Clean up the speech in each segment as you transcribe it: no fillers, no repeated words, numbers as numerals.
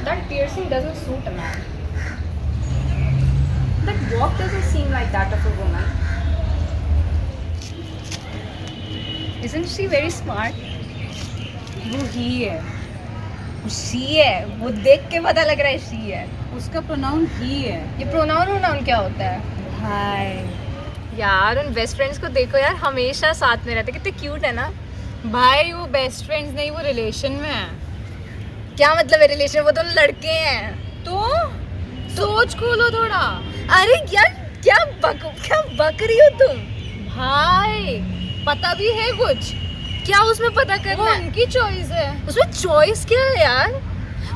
That piercing doesn't suit a man. That walk doesn't seem like that of a woman. Isn't she very smart? वो ही है. She है. वो देख के पता लग रहा है शी है. उसका प्रोनाउन ही है. ये प्रोनाउन वोनाउन क्या होता है? भाई यार उन बेस्ट फ्रेंड्स को देखो यार, हमेशा साथ में रहते, कितने क्यूट है ना. भाई वो बेस्ट फ्रेंड्स नहीं, वो रिलेशन में है. क्या मतलब है रिलेशन? वो तो लड़के हैं. तो सोच खोलो थोड़ा. अरे यार क्या बक रही हो तुम? भाई पता भी है कुछ. क्या उसमें पता वो करना है? उनकी चॉइस है. उसमें चॉइस क्या है यार?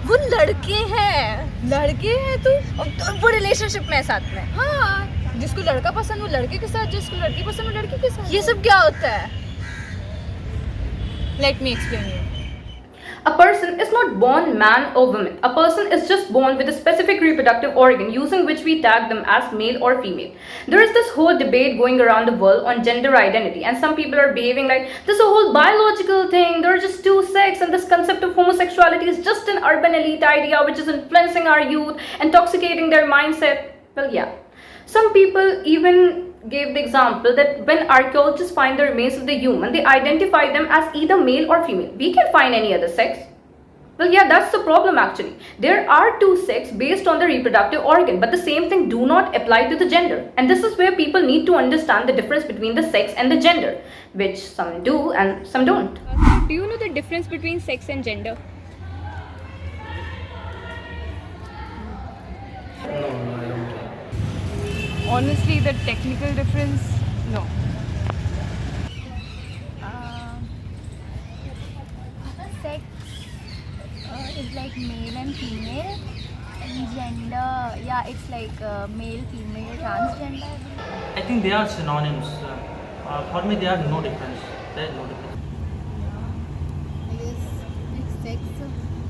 वो लड़के हैं. लड़के हैं तो और वो रिलेशनशिप में है साथ में. हाँ, जिसको लड़का पसंद वो लड़के के साथ, जिसको लड़की पसंद वो लड़की के साथ. ये सब क्या होता है? Let me explain you. A person is not born man or woman. A person is just born with a specific reproductive organ using which we tag them as male or female. There is this whole debate going around the world on gender identity, and some people are behaving like this is a whole biological thing. There are just two sexes, and this concept of homosexuality is just an urban elite idea which is influencing our youth, intoxicating their mindset. Well, yeah. Some people even gave the example that when archaeologists find the remains of the human, they identify them as either male or female. We can find any other sex. Well, yeah, that's the problem actually. There are two sexes based on the reproductive organ, but the same thing do not apply to the gender. And this is where people need to understand the difference between the sex and the gender, which some do and some don't. So do you know the difference between sex and gender? No, I don't. Honestly, the technical difference, no. Sex is like male and female, and gender, yeah, it's like male, female, transgender. I think they are synonyms. For me, they are no difference. There is no difference. I guess like sex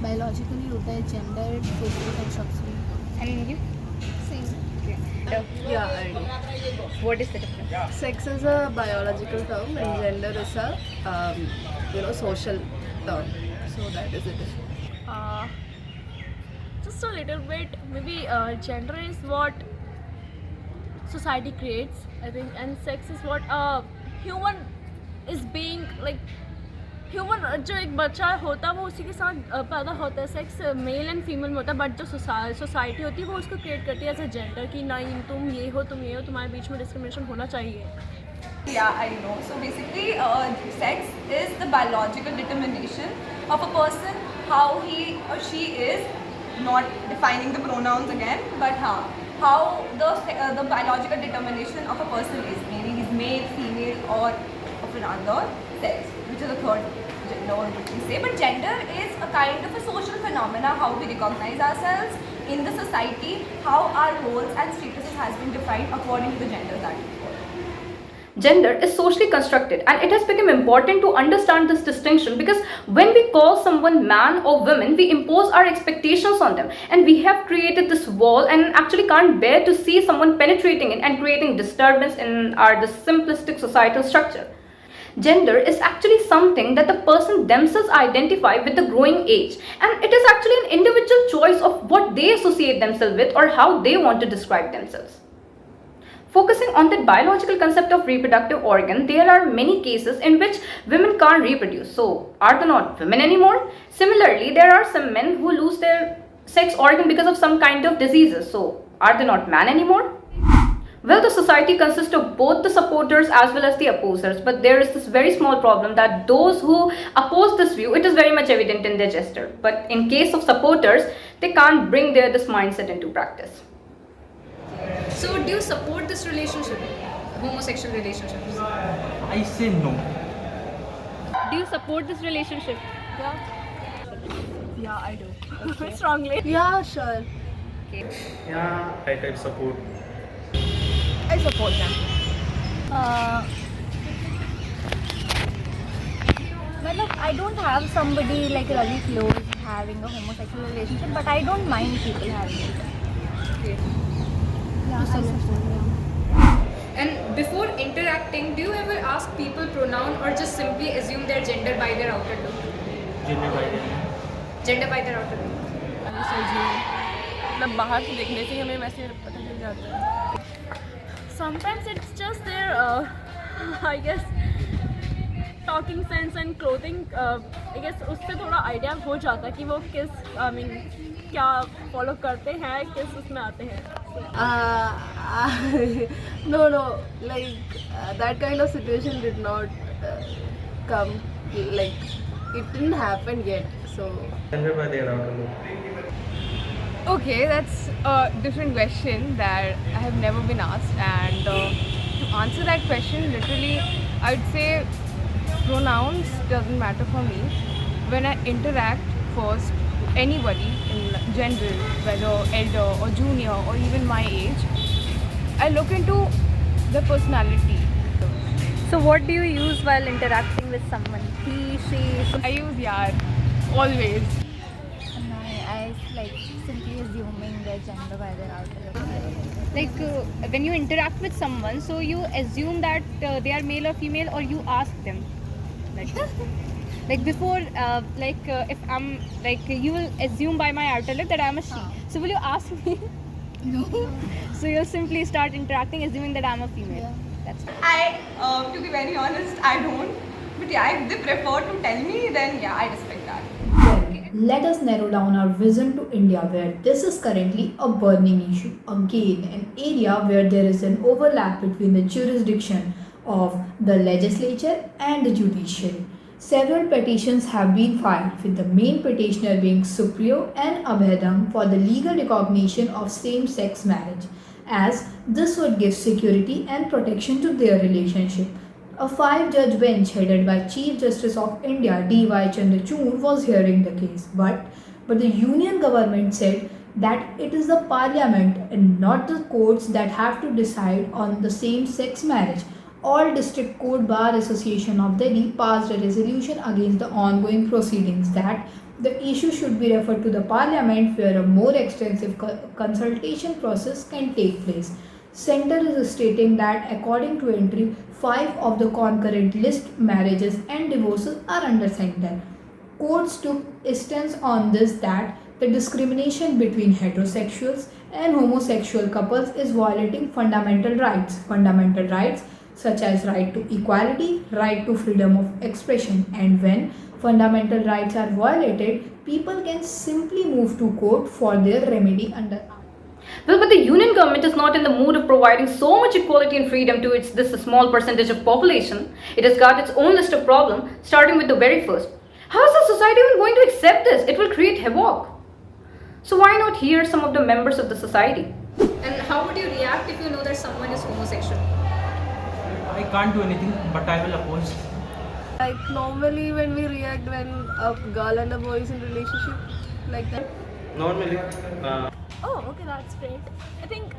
biologically होता है, gender social constructively. And you? Same. Yeah, I do. What is the difference? Sex is a biological term and gender is a social term. So that is it. Just a little bit. Maybe gender is what society creates, I think, and sex is what human is being like. Human जो एक बच्चा होता है वो उसी के साथ पैदा होता है. सेक्स मेल एंड फीमेल में होता है, बट जो सोसाइटी होती है वो उसको क्रिएट करती है एज अ जेंडर कि नहीं तुम ये हो तुम्हारे बीच में डिस्क्रिमिनेशन होना चाहिए. Yeah, I know. So basically, sex is the biological determination of a person, how he or she is, not defining the pronouns again, but how the biological determination of a person is. Maybe he's male, female, or of another sex, which is a third gender, or what we say. But gender is a kind of a social phenomena, how we recognize ourselves in the society, how our roles and statuses has been defined according to the gender that we follow. Gender is socially constructed, and it has become important to understand this distinction because when we call someone man or woman, we impose our expectations on them, and we have created this wall and actually can't bear to see someone penetrating it and creating disturbance in our this simplistic societal structure. Gender is actually something that the person themselves identify with the growing age, and it is actually an individual choice of what they associate themselves with or how they want to describe themselves. Focusing on the biological concept of reproductive organ, there are many cases in which women can't reproduce. So, are they not women anymore? Similarly, there are some men who lose their sex organ because of some kind of diseases. So, are they not man anymore? Well, the society consists of both the supporters as well as the opposers, but there is this very small problem that those who oppose this view, it is very much evident in their gesture. But in case of supporters, they can't bring this mindset into practice. So do you support this relationship? Homosexual relationships? I say no. Do you support this relationship? Yeah, I do. Strongly. Yeah, sure. Yeah, I type support. I support them. Well, I don't have somebody like really close having a homosexual relationship, but I don't mind people having it. Okay. Yeah, I support them. And before interacting, do you ever ask people pronoun or just simply assume their gender by their outer look? Gender by gender. Gender by their outer look. just assume. मतलब बाहर से देखने से ही हमें वैसे पता चल जाता है. Sometimes it's just their, I guess, talking sense and clothing. I guess उससे थोड़ा idea हो जाता है कि वो किस, I mean, क्या follow करते हैं, किस उसमें आते हैं. No, like that kind of situation did not come, like it didn't happen yet, so. Gendered by their outer look. Okay, that's a different question that I have never been asked, and to answer that question, literally, I would say pronouns doesn't matter for me. When I interact first to anybody in general, whether elder or junior or even my age, I look into the personality. So what do you use while interacting with someone? He, she. I use yaar always. No, I like simply assuming their gender by their outer. Like when you interact with someone, so you assume that they are male or female, or you ask them. Like before, if I'm like, you will assume by my outer lip that I'm a she. So will you ask me? No. So you'll simply start interacting, assuming that I'm a female. Yeah. That's it. To be very honest, I don't. But yeah, if they prefer to tell me, then yeah, I respect that. Well, let us narrow down our vision to India, where this is currently a burning issue. Again, an area where there is an overlap between the jurisdiction of the legislature and the judiciary. Several petitions have been filed, with the main petitioner being Supriyo and Abhedam for the legal recognition of same-sex marriage, as this would give security and protection to their relationship. A 5-judge bench headed by Chief Justice of India D.Y. Chandrachud was hearing the case, but the Union government said that it is the Parliament and not the courts that have to decide on the same-sex marriage. All District Court Bar Association of Delhi passed a resolution against the ongoing proceedings that the issue should be referred to the Parliament, where a more extensive consultation process can take place. Centre is stating that according to entry 5 of the concurrent list, marriages and divorces are under Centre. Courts took stance on this, that the discrimination between heterosexuals and homosexual couples is violating fundamental rights. Fundamental rights such as right to equality, right to freedom of expression, and when fundamental rights are violated, people can simply move to court for their remedy under. Well, but the union government is not in the mood of providing so much equality and freedom to this small percentage of population. It has got its own list of problems, starting with the very first. How is the society even going to accept this? It will create havoc. So why not hear some of the members of the society? And how would you react if you know that someone is homosexual? I can't do anything, but I will oppose. Like normally when we react when a girl and a boy is in relationship, like that. Normally, Oh, okay, that's great. I think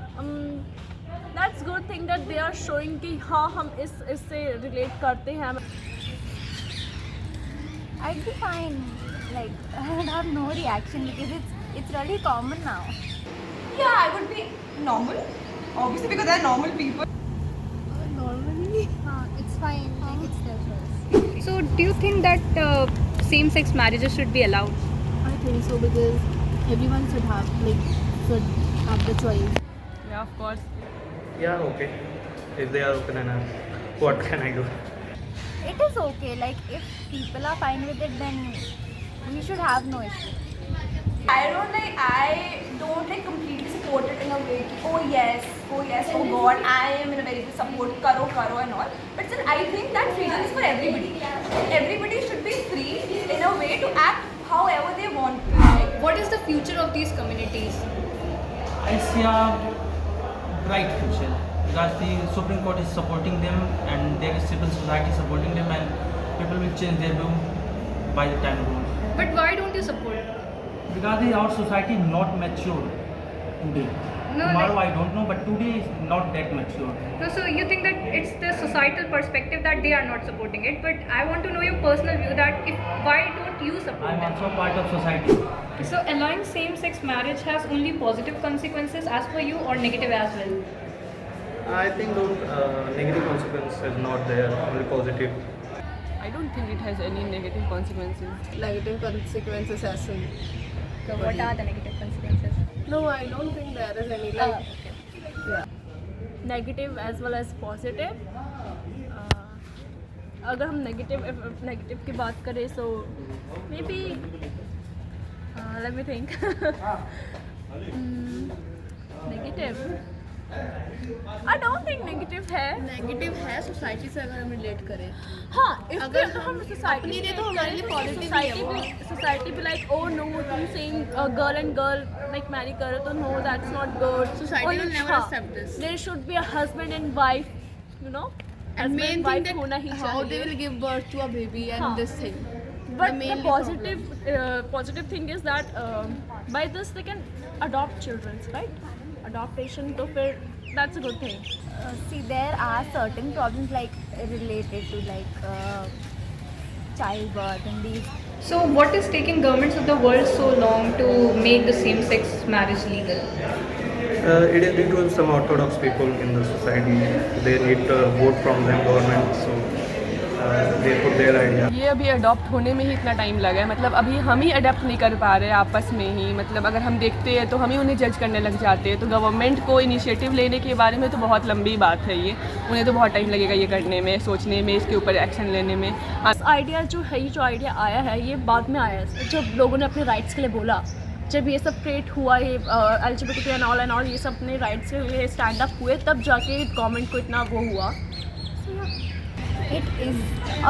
that's good thing that they are showing कि हाँ हम इससे relate करते हैं. I'd be fine. Like I would have no reaction because it's really common now. Yeah, I would be normal. Obviously, because they're normal people. Normally. It's fine. Like it's their choice. So do you think that same-sex marriages should be allowed? I think so, because everyone should have the choice. Yeah, of course. yeah, okay. If they are open enough, what can I do? It is okay. Like if people are fine with it, then we should have no issue. I don't like completely support it in a way ki, oh yes, oh god, I am in a very good support, karo and all. But still, I think that freedom is for everybody. Everybody should be free in a way to act however they want to. Like, What is the future of these communities? I see a bright future, because the Supreme Court is supporting them and there is civil society supporting them, and people will change their view by the time goes. But why don't you support? Because our society is not mature today. No, Tomorrow like- I don't know, but today is not that mature. No, so you think that it's the societal perspective that they are not supporting it, but I want to know your personal view that why don't you support I'm them? also part of society. So allowing same-sex marriage has only positive consequences as per you, or negative as well? I think those negative consequences is not there, only positive. I don't think it has any negative consequences. Negative consequences as in. what are the negative consequences? No, I don't think there is any like. Yeah. Negative as well as positive. अगर हम negative की बात करें so maybe let me think negative I don't think negative है. Negative है society से अगर हम रिलेट करें. हाँ, अगर हम सोसाइटी अपनी तो हमारे लिए पॉजिटिव ही है वो. सोसाइटी भी लाइक ओ नो तुम saying girl and girl like marry करो तो no that's not good. Society will never accept this. There should be a husband and wife, you know. And main thing wife that होना ही how चाहिए. they will give birth to a baby and हाँ. this thing. But the mainly positive thing is that by this they can adopt children, right? Adoption, तो फिर that's a good thing. See, there are certain problems like related to like childbirth and these. So, what is taking governments of the world so long to make the same-sex marriage legal? It is due to some orthodox people in the society. They need vote from them government, so they put their idea. ये अभी adopt होने में ही इतना time लगा है, मतलब अभी हम ही अडॉप्ट नहीं कर पा रहे आपस में ही. मतलब अगर हम देखते हैं तो हम ही उन्हें जज करने लग जाते हैं. तो गवर्नमेंट को इनिशिएटिव लेने के बारे में तो बहुत लंबी बात है ये. उन्हें तो बहुत टाइम लगेगा ये करने में, सोचने में, इसके ऊपर एक्शन लेने में. आइडिया जो है, ये जो आइडिया आया है ये बाद में आया है जब लोगों ने अपने राइट्स के लिए बोला. जब ये सब क्रिएट हुआ, ये LGBT एंड ऑल ये सब अपने राइट्स के लिए स्टैंड अप हुए, तब जाके गवर्नमेंट को इतना वो हुआ. It is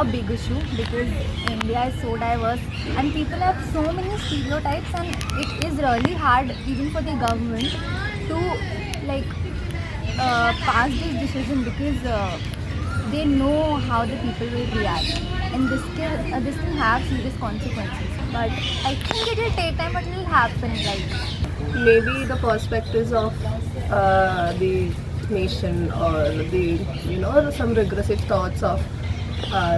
a big issue because India is so diverse and people have so many stereotypes, and it is really hard even for the government to like pass this decision because they know how the people will react, and this can have serious consequences. But I think it will take time, but it will happen. Like maybe the perspectives of the nation or the some regressive thoughts of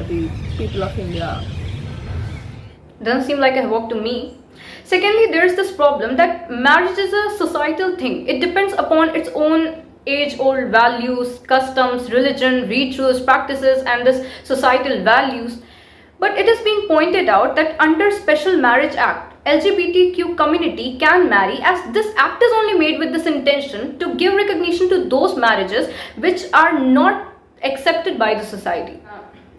the people of India. Doesn't seem like a havoc to me. Secondly, there is this problem that marriage is a societal thing. It depends upon its own age-old values, customs, religion, rituals, practices, and this societal values. But it is being pointed out that under Special Marriage Act, LGBTQ community can marry, as this act is only made with this intention to give recognition to those marriages which are not accepted by the society.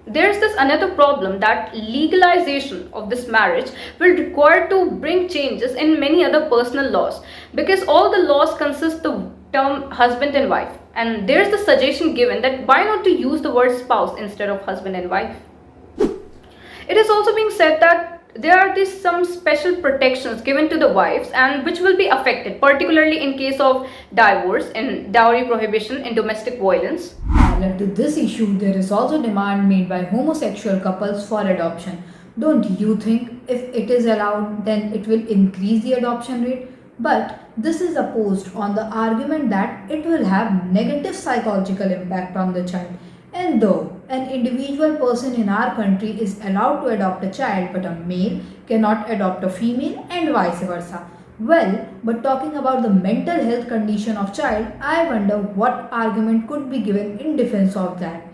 There is this another problem that legalization of this marriage will require to bring changes in many other personal laws, because all the laws consist the term husband and wife, and there is the suggestion given that why not to use the word spouse instead of husband and wife. It is also being said that there are some special protections given to the wives and which will be affected, particularly in case of divorce and dowry prohibition and domestic violence. Parallel to this issue, there is also demand made by homosexual couples for adoption. Don't you think if it is allowed, then it will increase the adoption rate? But this is opposed on the argument that it will have negative psychological impact on the child. And though an individual person in our country is allowed to adopt a child, but a male cannot adopt a female and vice versa. Well, but talking about the mental health condition of child, I wonder what argument could be given in defense of that.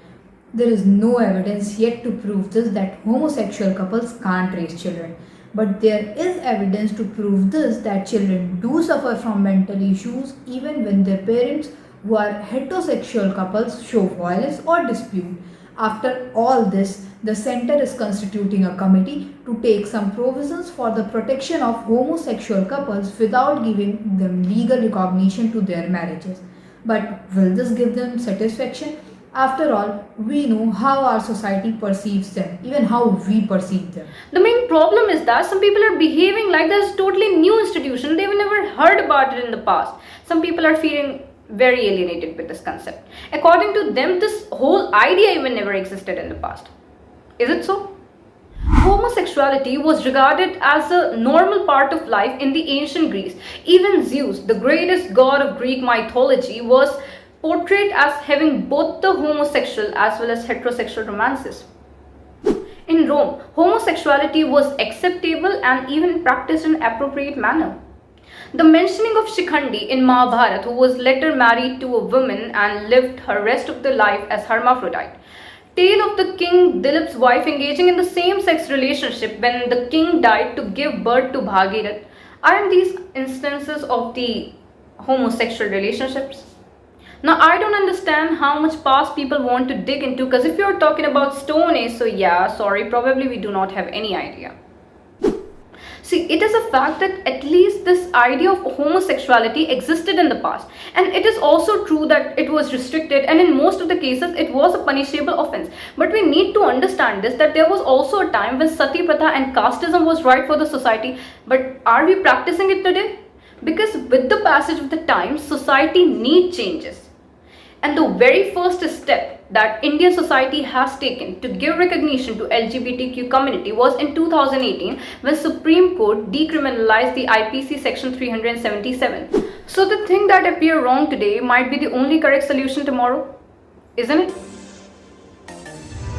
There is no evidence yet to prove this, that homosexual couples can't raise children. But there is evidence to prove this, that children do suffer from mental issues even when their parents, who are heterosexual couples, show violence or dispute. After all this, the center is constituting a committee to take some provisions for the protection of homosexual couples without giving them legal recognition to their marriages. But will this give them satisfaction? After all, we know how our society perceives them, even how we perceive them. The main problem is that some people are behaving like there's a totally new institution. They've never heard about it in the past. Some people are feeling very alienated with this concept. According to them, this whole idea even never existed in the past. Is it so? Homosexuality was regarded as a normal part of life in the ancient Greece. Even Zeus, the greatest god of Greek mythology, was portrayed as having both the homosexual as well as heterosexual romances. In Rome, homosexuality was acceptable and even practiced in an appropriate manner. The mentioning of Shikhandi in Mahabharata, who was later married to a woman and lived her rest of the life as hermaphrodite. Tale of the king Dilip's wife engaging in the same-sex relationship when the king died to give birth to Bhagirath, Aren't these instances of the homosexual relationships? Now, I don't understand how much past people want to dig into, because if you're talking about Stone Age, so yeah, sorry, probably we do not have any idea. See, it is a fact that at least this idea of homosexuality existed in the past, and it is also true that it was restricted, and in most of the cases it was a punishable offense. But we need to understand this, that there was also a time when sati pratha and casteism was right for the society. But are we practicing it today? Because with the passage of the time, society needs changes. And the very first step that Indian society has taken to give recognition to LGBTQ community was in 2018, when Supreme Court decriminalized the IPC section 377. So the thing that appear wrong today might be the only correct solution tomorrow, isn't it?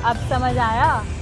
अब समझ आया